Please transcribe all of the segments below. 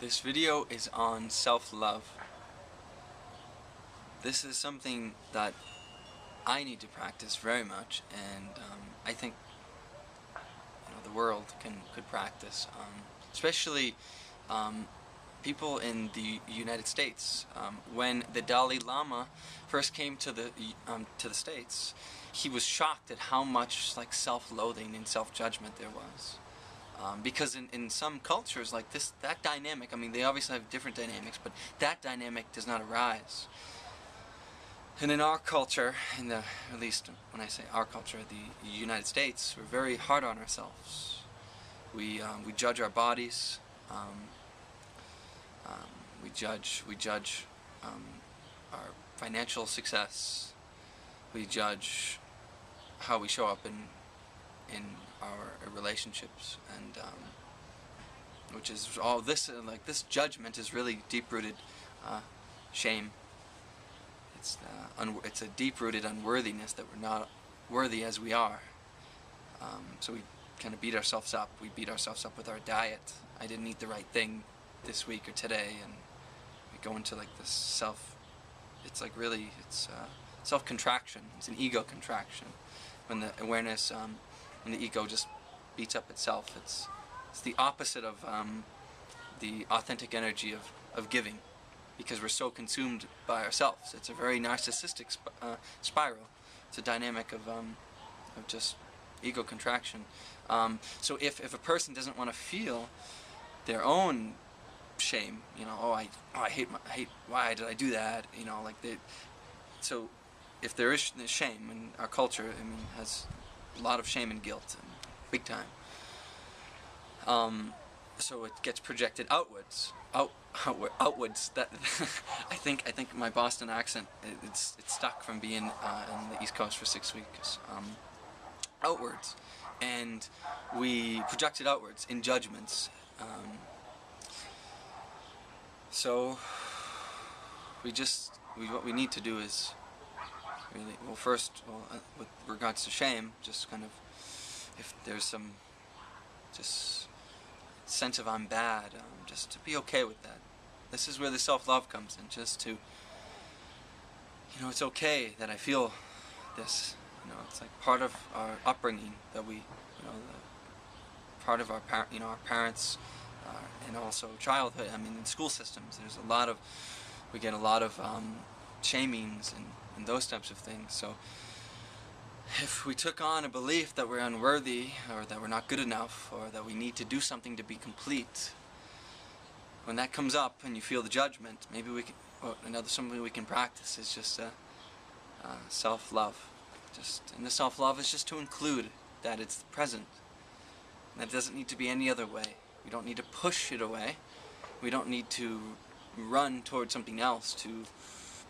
This video is on self-love. This is something that I need to practice very much, and I think the world could practice, especially people in the United States. When the Dalai Lama first came to the States, he was shocked at how much self-loathing and self-judgment there was. Because in some cultures like this, that dynamic, I mean, they obviously have different dynamics, but that dynamic does not arise. And in our culture, at least when I say our culture, the United States, we're very hard on ourselves. We judge our bodies. We judge our financial success. We judge how we show up in our relationships, and which is all this this judgment is really deep-rooted shame. It's a deep-rooted unworthiness that we're not worthy as we are. So we kind of beat ourselves up. We beat ourselves up with our diet. I didn't eat the right thing this week or today, and we go into this it's self-contraction. It's an ego contraction. When the awareness, when the ego just beats up itself, it's the opposite of the authentic energy of giving, because we're so consumed by ourselves. It's a very narcissistic spiral. It's a dynamic of just ego contraction. So if a person doesn't want to feel their own shame, I hate why did I do that? So if there is shame, in our culture, I mean, has a lot of shame and guilt, and big time. So it gets projected outwards. Outwards. That I think my Boston accent, it's stuck from being on the East Coast for 6 weeks. Outwards, and we project it outwards in judgments. So what we need to do is really, with regards to shame, just kind of, if there's some just sense of I'm bad, just to be okay with that. This is where the self-love comes in, just to, it's okay that I feel this. It's like part of our upbringing that we, part of our parents, and also childhood. I mean, in school systems, we get a lot of shamings and those types of things. So if we took on a belief that we're unworthy, or that we're not good enough, or that we need to do something to be complete, when that comes up and you feel the judgment, maybe we can, something we can practice is just self-love. And the self-love is just to include that it's present. And that doesn't need to be any other way. We don't need to push it away. We don't need to run towards something else to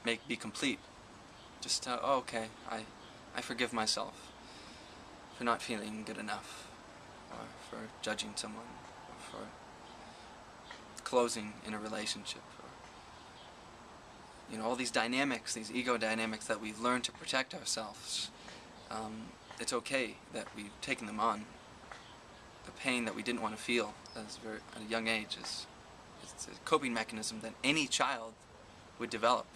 be complete. Just okay, I forgive myself for not feeling good enough, or for judging someone, or for closing in a relationship, or all these dynamics, these ego dynamics that we've learned to protect ourselves. It's okay that we've taken them on. The pain that we didn't want to feel at a young age it's a coping mechanism that any child would develop.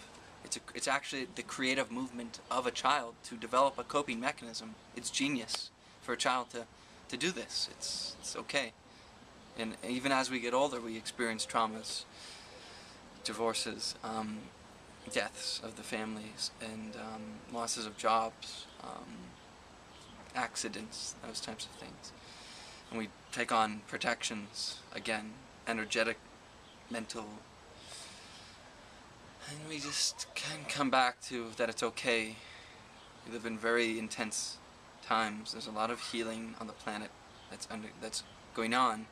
It's actually the creative movement of a child to develop a coping mechanism. It's genius for a child to do this. It's okay. And even as we get older, we experience traumas, divorces, deaths of the families, and losses of jobs, accidents, those types of things. And we take on protections, again, energetic, mental, and we just can come back to that it's okay. We live in very intense times. There's a lot of healing on the planet that's going on.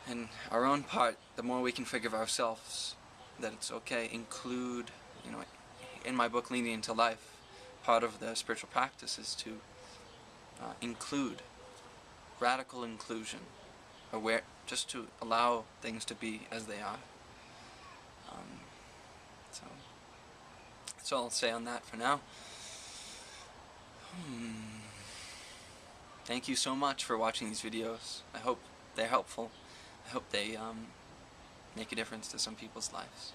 And our own part, the more we can forgive ourselves that it's okay, include, in my book Leaning into Life, part of the spiritual practice is to include, radical inclusion, just to allow things to be as they are. So that's all I'll say on that for now. Thank you so much for watching these videos. I hope they're helpful. I hope they make a difference to some people's lives.